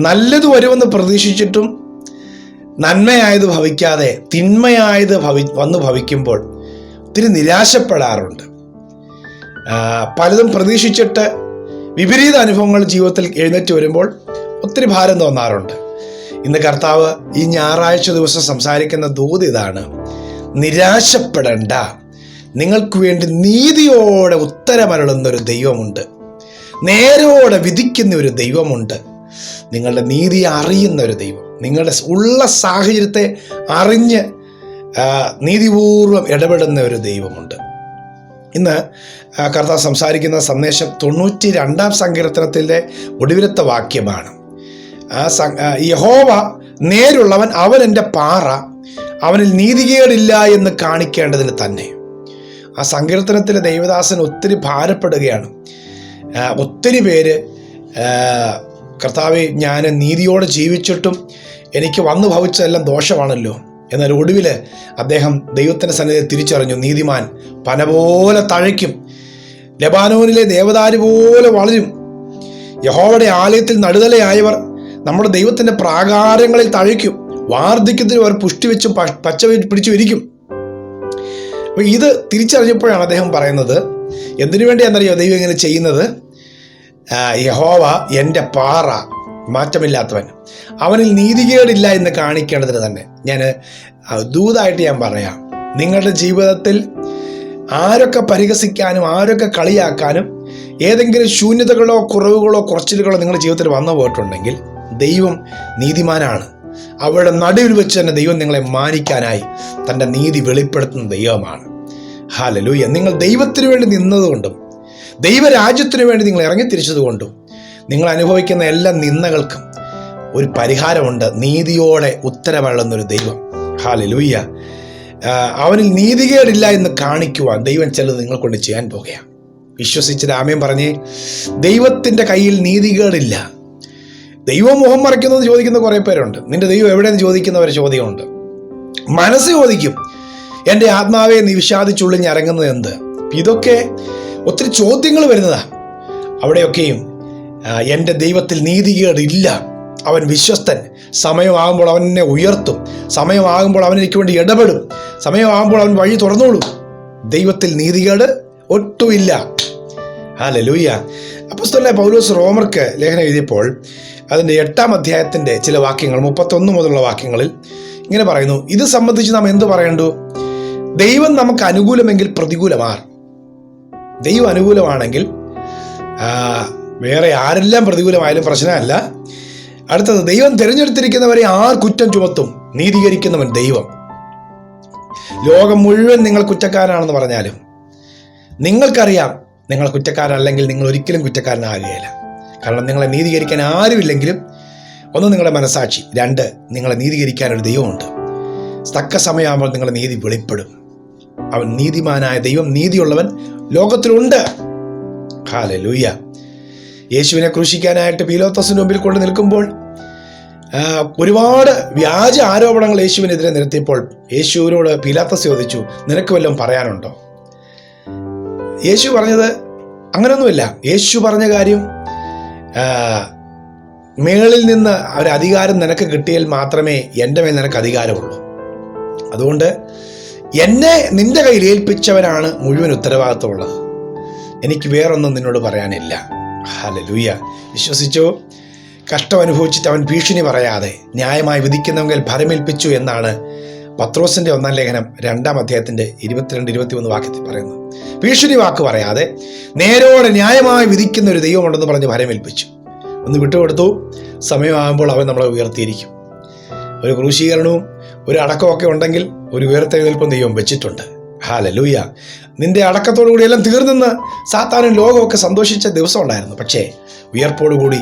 നല്ലത് വരുമെന്ന് പ്രതീക്ഷിച്ചിട്ടും നന്മയായത് ഭവിക്കാതെ തിന്മയായത് വന്നു ഭവിക്കുമ്പോൾ ഒത്തിരി നിരാശപ്പെടാറുണ്ട്. പലതും പ്രതീക്ഷിച്ചിട്ട് വിപരീത അനുഭവങ്ങൾ ജീവിതത്തിൽ എഴുന്നേറ്റ് വരുമ്പോൾ ഒത്തിരി ഭാരം തോന്നാറുണ്ട്. ഇന്ന് കർത്താവ് ഈ ഞായറാഴ്ച ദിവസം സംസാരിക്കുന്ന ദൂത് ഇതാണ്: നിരാശപ്പെടേണ്ട, നിങ്ങൾക്ക് വേണ്ടി നീതിയോടെ ഉത്തരമരുളുന്നൊരു ദൈവമുണ്ട്, നേരോടെ വിധിക്കുന്ന ഒരു ദൈവമുണ്ട്, നിങ്ങളുടെ നീതി അറിയുന്ന ഒരു ദൈവം, നിങ്ങളുടെ ഉള്ള സാഹചര്യത്തെ അറിഞ്ഞ് നീതിപൂർവം ഇടപെടുന്ന ഒരു ദൈവമുണ്ട്. ഇന്ന് കർത്താവ് സംസാരിക്കുന്ന സന്ദേശം 92-ാം സങ്കീർത്തനത്തിൻ്റെ ഒടുവിലത്തെ വാക്യമാണ്. യഹോവ നേരുള്ളവൻ, അവൻ എൻ്റെ പാറ, അവനിൽ നീതികേടില്ല എന്ന് കാണിക്കേണ്ടതിന് തന്നെ. ആ സങ്കീർത്തനത്തിലെ ദൈവദാസൻ ഒത്തിരി ഭാരപ്പെടുകയാണ്. ഒത്തിരി പേര് കർത്താവെ, ഞാൻ നീതിയോടെ ജീവിച്ചിട്ടും എനിക്ക് വന്നു ഭവിച്ചതെല്ലാം ദോഷമാണല്ലോ. എന്നാൽ ഒടുവിൽ അദ്ദേഹം ദൈവത്തിൻ്റെ സന്നിധിയിൽ തിരിച്ചറിഞ്ഞു, നീതിമാൻ പന പോലെ തഴയ്ക്കും, ലെബാനോനിലെ ദേവദാരു പോലെ വളരും. യഹോവയുടെ ആലയത്തിൽ നടുതലയായവർ നമ്മുടെ ദൈവത്തിൻ്റെ പ്രാകാരങ്ങളിൽ തഴയ്ക്കും, വാർദ്ധക്യത്തിന് അവർ പുഷ്ടി വെച്ചും പച്ച പിടിച്ചു ഇരിക്കും. അപ്പോൾ ഇത് തിരിച്ചറിഞ്ഞപ്പോഴാണ് അദ്ദേഹം പറയുന്നത്, എന്തിനു വേണ്ടിയാണെന്നറിയോ ദൈവം ഇങ്ങനെ ചെയ്യുന്നത്? യഹോവ എൻ്റെ പാറ, മാറ്റമില്ലാത്തവൻ, അവനിൽ നീതികേടില്ല എന്ന് കാണിക്കേണ്ടതിന് തന്നെ. ഞാൻ ദൂതായിട്ട് ഞാൻ പറയാം, നിങ്ങളുടെ ജീവിതത്തിൽ ആരൊക്കെ പരിഹസിക്കാനും ആരൊക്കെ കളിയാക്കാനും ഏതെങ്കിലും ശൂന്യതകളോ കുറവുകളോ കുറച്ചിലുകളോ നിങ്ങളുടെ ജീവിതത്തിൽ വന്നു പോയിട്ടുണ്ടെങ്കിൽ ദൈവം നീതിമാനാണ്. അവരുടെ നടുവിൽ വെച്ച് തന്നെ ദൈവം നിങ്ങളെ മാനിക്കാനായി തൻ്റെ നീതി വെളിപ്പെടുത്തുന്ന ദൈവമാണ്. ഹല്ലേലൂയ. നിങ്ങൾ ദൈവത്തിന് വേണ്ടി നിന്നതുകൊണ്ടും ദൈവരാജ്യത്തിന് വേണ്ടി നിങ്ങൾ ഇറങ്ങിത്തിരിച്ചതുകൊണ്ടും നിങ്ങൾ അനുഭവിക്കുന്ന എല്ലാ നിന്ദകൾക്കും ഒരു പരിഹാരമുണ്ട്: നീതിയോടെ ഉത്തരമരുളുന്നൊരു ദൈവം. ഹല്ലേലൂയ. അവനിൽ നീതികേടില്ല എന്ന് കാണിക്കുവാൻ ദൈവം ചിലത് നിങ്ങൾ കൊണ്ട് ചെയ്യാൻ പോകുകയാണ്. വിശ്വസിച്ചിട്ട് ആമേൻ പറഞ്ഞേ. ദൈവത്തിൻ്റെ കയ്യിൽ നീതികേടില്ല. ദൈവം മുഖം മറയ്ക്കുന്നത് ചോദിക്കുന്ന കുറേ പേരുണ്ട്. നിന്റെ ദൈവം എവിടെയെന്ന് ചോദിക്കുന്നവരെ ചോദ്യമുണ്ട്. മനസ്സ് ചോദിക്കും, എൻ്റെ ആത്മാവെ നീ വിഷാദിച്ചുള്ളിൽ ഇറങ്ങുന്നത് എന്ത്? ഇതൊക്കെ ഒത്തിരി ചോദ്യങ്ങൾ വരുന്നതാണ്. അവിടെയൊക്കെയും എൻ്റെ ദൈവത്തിൽ നീതികേടില്ല, അവൻ വിശ്വസ്തൻ, സമയമാകുമ്പോൾ അവൻ എന്നെ ഉയർത്തും, സമയമാകുമ്പോൾ അവൻ എനിക്ക് വേണ്ടി ഇടപെടും, സമയമാകുമ്പോൾ അവൻ വഴി തുറന്നോളും. ദൈവത്തിൽ നീതികേട് ഒട്ടുമില്ല. ഹല്ലേലൂയ. അപ്പോസ്തലനായ പൗലോസ് റോമർക്ക് ലേഖനം എഴുതിയപ്പോൾ അതിൻ്റെ 8-ാം അധ്യായത്തിൻ്റെ ചില വാക്യങ്ങൾ 31 മുതലുള്ള വാക്യങ്ങളിൽ ഇങ്ങനെ പറയുന്നു: ഇത് സംബന്ധിച്ച് നാം എന്ത് പറയണ്ടു? ദൈവം നമുക്ക് അനുകൂലമെങ്കിൽ പ്രതികൂലമാർ. ദൈവം അനുകൂലമാണെങ്കിൽ വേറെ ആരെല്ലാം പ്രതികൂലമായാലും പ്രശ്നമല്ല. അടുത്തത്, ദൈവം തിരഞ്ഞെടുത്തിരിക്കുന്നവരെ ആർ കുറ്റം ചുമത്തും? നീതീകരിക്കുന്നവൻ ദൈവം. ലോകം മുഴുവൻ നിങ്ങൾ കുറ്റക്കാരാണെന്ന് പറഞ്ഞാലും നിങ്ങൾക്കറിയാം നിങ്ങൾ കുറ്റക്കാരല്ലെങ്കിൽ നിങ്ങൾ ഒരിക്കലും കുറ്റക്കാരനാകുകയില്ല. കാരണം നിങ്ങളെ നീതീകരിക്കാൻ ആരുമില്ലെങ്കിലും, ഒന്ന് നിങ്ങളുടെ മനസാക്ഷി, 2 നിങ്ങളെ നീതീകരിക്കാനൊരു ദൈവമുണ്ട്. തക്ക സമയമാകുമ്പോൾ നിങ്ങളുടെ നീതി വെളിപ്പെടും. അവൻ നീതിമാനായ ദൈവം, നീതിയുള്ളവൻ ലോകത്തിലുണ്ട്. ഹല്ലേലൂയ. യേശുവിനെ ക്രൂശിക്കാനായിട്ട് പീലാത്തോസിന് മുമ്പിൽ കൊണ്ട് നിൽക്കുമ്പോൾ ഒരുപാട് വ്യാജ ആരോപണങ്ങൾ യേശുവിനെതിരെ നിരത്തിയപ്പോൾ യേശുവിനോട് പീലാത്തോസ് ചോദിച്ചു, നിനക്ക് വല്ലതും പറയാനുണ്ടോ? യേശു പറഞ്ഞത് അങ്ങനെയൊന്നുമില്ല. യേശു പറഞ്ഞ കാര്യം, മേളിൽ നിന്ന് ഒരു അധികാരം നിനക്ക് കിട്ടിയാൽ മാത്രമേ എൻ്റെ മേൽ നിനക്ക് അധികാരമുള്ളൂ. അതുകൊണ്ട് എന്നെ നിന്റെ കയ്യിൽ ഏൽപ്പിച്ചവനാണ് മുഴുവൻ ഉത്തരവാദിത്വമുള്ളത്. എനിക്ക് വേറൊന്നും നിന്നോട് പറയാനില്ല. ഹല്ലേലൂയ. വിശ്വസിച്ചോ? കഷ്ടം അനുഭവിച്ചിട്ട് അവൻ ഭീഷണി പറയാതെ ന്യായമായി വിധിക്കുന്നവങ്കിൽ ഭരമേൽപ്പിച്ചു എന്നാണ് പത്രോസിൻ്റെ 1-ാം ലേഖനം 2-ാം അധ്യായത്തിൻ്റെ 22-23 വാക്യത്തിൽ പറയുന്നത്. ഭീഷണി വാക്ക് പറയാതെ നേരോടെ ന്യായമായി വിധിക്കുന്ന ഒരു ദൈവമുണ്ടെന്ന് പറഞ്ഞ് ഭരമേൽപ്പിച്ചു. ഒന്ന് വിട്ടുകൊടുത്തു. സമയമാകുമ്പോൾ അവൻ നമ്മളെ ഉയർത്തിയിരിക്കും. ഒരു ക്രൂശീകരണവും ഒരു അടക്കമൊക്കെ ഉണ്ടെങ്കിൽ ഒരു ഉയർത്തെഴുന്നേൽപ്പും ദൈവം വെച്ചിട്ടുണ്ട്. ഹല്ലേലൂയ. നിന്റെ അടക്കത്തോടു കൂടി എല്ലാം തീർന്നെന്ന് സാത്താനും ലോകമൊക്കെ സന്തോഷിച്ച ദിവസം ഉണ്ടായിരുന്നു. പക്ഷേ ഉയർപ്പോടുകൂടി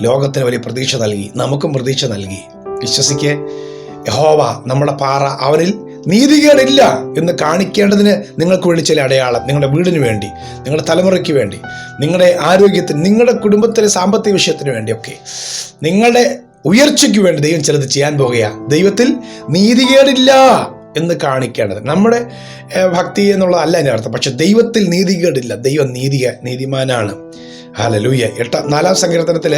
ലോകത്തിന് വലിയ പ്രതീക്ഷ നൽകി, നമുക്കും പ്രതീക്ഷ നൽകി. വിശ്വസിക്ക്, യഹോവ നമ്മുടെ പാറ, അവനിൽ നീതികേടില്ല എന്ന് കാണിക്കേണ്ടതിന് നിങ്ങൾക്ക് വേണ്ടി ചില അടയാളം, നിങ്ങളുടെ വീടിന് വേണ്ടി, നിങ്ങളുടെ തലമുറയ്ക്ക് വേണ്ടി, നിങ്ങളുടെ ആരോഗ്യത്തിന്, നിങ്ങളുടെ കുടുംബത്തിലെ സാമ്പത്തിക വിഷയത്തിന് വേണ്ടിയൊക്കെ, നിങ്ങളുടെ ഉയർച്ചയ്ക്ക് വേണ്ടി ദൈവം ചിലത് ചെയ്യാൻ പോകുകയാണ്. ദൈവത്തിൽ നീതികേടില്ല എന്ന് കാണിക്കേണ്ടത് നമ്മുടെ ഭക്തി എന്നുള്ളതല്ല എൻ്റെ അർത്ഥം. പക്ഷെ ദൈവത്തിൽ നീതികേടില്ല. ദൈവം നീതിമാനാണ്. ഹല്ലേലൂയ. 4-ാം സങ്കീർത്തനത്തിൽ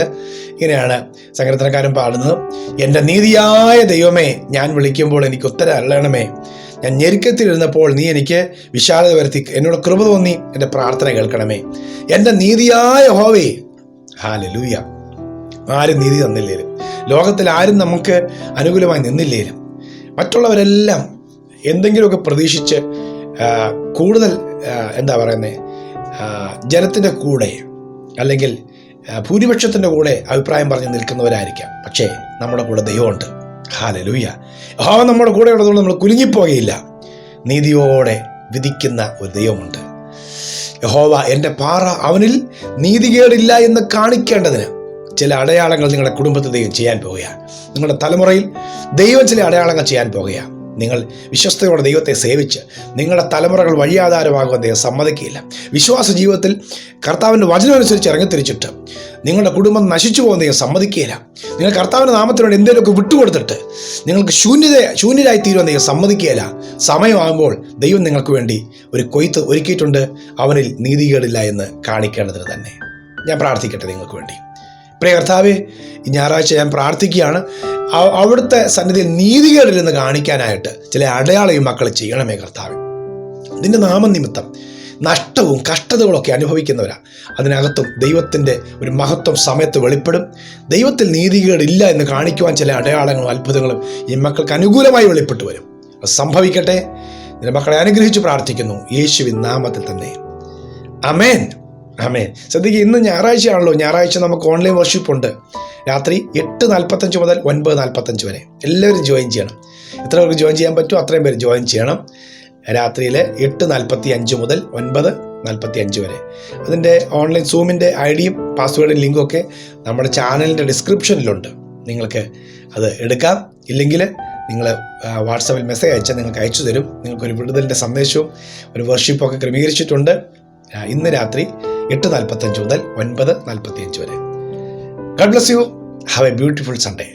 ഇങ്ങനെയാണ് സങ്കീർത്തനക്കാരൻ പാടുന്നത്: എൻ്റെ നീതിയായ ദൈവമേ, ഞാൻ വിളിക്കുമ്പോൾ എനിക്ക് ഉത്തരം അരുളണമേ. ഞാൻ ഞെരുക്കത്തിലിരുന്നപ്പോൾ നീ എനിക്ക് വിശാലത വരുത്തി എന്നോട് കൃപ തോന്നി എൻ്റെ പ്രാർത്ഥന കേൾക്കണമേ. എൻ്റെ നീതിയായ യഹോവേ. ഹല്ലേലൂയ. ആരും നീതി തന്നില്ലേലും, ലോകത്തിൽ ആരും നമുക്ക് അനുകൂലമായി നിന്നില്ലേലും, മറ്റുള്ളവരെല്ലാം എന്തെങ്കിലുമൊക്കെ പ്രതീക്ഷിച്ച് കൂടുതൽ ജനത്തിൻ്റെ കൂടെ അല്ലെങ്കിൽ ഭൂരിപക്ഷത്തിൻ്റെ കൂടെ അഭിപ്രായം പറഞ്ഞ് നിൽക്കുന്നവരായിരിക്കാം. പക്ഷേ നമ്മുടെ കൂടെ ദൈവമുണ്ട്. ഹല്ലേലൂയ. യഹോവ നമ്മുടെ കൂടെ ഉള്ളതുകൊണ്ട് നമ്മൾ കുലുങ്ങിപ്പോകയില്ല. നീതിയോടെ വിധിക്കുന്ന ഒരു ദൈവമുണ്ട്. യഹോവ എൻ്റെ പാറ, അവനിൽ നീതികേടില്ല എന്ന് കാണിക്കേണ്ടതിന് ചില അടയാളങ്ങൾ നിങ്ങളുടെ കുടുംബത്തിൽ ദൈവം ചെയ്യാൻ പോകുകയാണ്. നിങ്ങളുടെ തലമുറയിൽ ദൈവം ചില അടയാളങ്ങൾ ചെയ്യാൻ പോകുകയാണ്. നിങ്ങൾ വിശ്വസ്തയോടെ ദൈവത്തെ സേവിച്ച് നിങ്ങളുടെ തലമുറകൾ വഴിയാധാരമാകുവാൻ ദൈവം സമ്മതിക്കുകയില്ല. വിശ്വാസ ജീവിതത്തിൽ കർത്താവിൻ്റെ വചനം അനുസരിച്ച് ഇറങ്ങിത്തിരിച്ചിട്ട് നിങ്ങളുടെ കുടുംബം നശിച്ചു പോകുന്ന ദൈവം സമ്മതിക്കുകയില്ല. നിങ്ങൾ കർത്താവിൻ്റെ നാമത്തിനോട് എന്തെങ്കിലുമൊക്കെ വിട്ടുകൊടുത്തിട്ട് നിങ്ങൾക്ക് ശൂന്യരായി തീരുവാൻ ദൈവം സമ്മതിക്കുകയില്ല. സമയമാകുമ്പോൾ ദൈവം നിങ്ങൾക്ക് വേണ്ടി ഒരു കൊയ്ത്ത് ഒരുക്കിയിട്ടുണ്ട്. അവനിൽ നീതികേടില്ല എന്ന് കാണിക്കേണ്ടതിന് തന്നെ. ഞാൻ പ്രാർത്ഥിക്കട്ടെ നിങ്ങൾക്ക് വേണ്ടി. പ്രിയ കർത്താവേ, ഈ ഞായറാഴ്ച ഞാൻ പ്രാർത്ഥിക്കുകയാണ്, അവിടുത്തെ സന്നിധിയിൽ നീതികേടില്ലെന്ന് കാണിക്കാനായിട്ട് ചില അടയാളം ഈ മക്കൾ ചെയ്യണമേ കർത്താവേ. നിന്റെ നാമനിമിത്തം നഷ്ടവും കഷ്ടതകളൊക്കെ അനുഭവിക്കുന്നവരാണ്. അതിനകത്തും ദൈവത്തിൻ്റെ ഒരു മഹത്വം സമയത്ത് വെളിപ്പെടും. ദൈവത്തിൽ നീതികേടില്ല എന്ന് കാണിക്കുവാൻ ചില അടയാളങ്ങളും അത്ഭുതങ്ങളും ഈ മക്കൾക്ക് അനുകൂലമായി വെളിപ്പെട്ടു വരും. അത് സംഭവിക്കട്ടെ. നിന്റെ മക്കളെ അനുഗ്രഹിച്ച് പ്രാർത്ഥിക്കുന്നു യേശുവിൻ നാമത്തിൽ തന്നെ. ആമേൻ. ആമേൻ. ശ്രദ്ധിക്കുക, ഇന്ന് ഞായറാഴ്ചയാണല്ലോ. ഞായറാഴ്ച നമുക്ക് ഓൺലൈൻ വർഷിപ്പ് ഉണ്ട്. രാത്രി 8:45 മുതൽ 9:45 വരെ എല്ലാവരും ജോയിൻ ചെയ്യണം. എത്ര പേർക്ക് ജോയിൻ ചെയ്യാൻ പറ്റുമോ അത്രയും പേര് ജോയിൻ ചെയ്യണം. രാത്രിയിൽ 8:45 മുതൽ 9:45 വരെ. അതിൻ്റെ ഓൺലൈൻ സൂമിൻ്റെ ഐഡിയും പാസ്വേഡും ലിങ്കും ഒക്കെ നമ്മുടെ ചാനലിൻ്റെ ഡിസ്ക്രിപ്ഷനിലുണ്ട്. നിങ്ങൾക്ക് അത് എടുക്കാം. ഇല്ലെങ്കിൽ നിങ്ങൾ വാട്സാപ്പിൽ മെസ്സേജ് അയച്ചാൽ നിങ്ങൾക്ക് അയച്ചു തരും. നിങ്ങൾക്കൊരു വിടുതലിൻ്റെ സന്ദേശവും ഒരു വർഷിപ്പൊക്കെ ക്രമീകരിച്ചിട്ടുണ്ട്. ഇന്ന് രാത്രി 8:45 മുതൽ 9:45 വരെ. God bless you. Have a beautiful Sunday.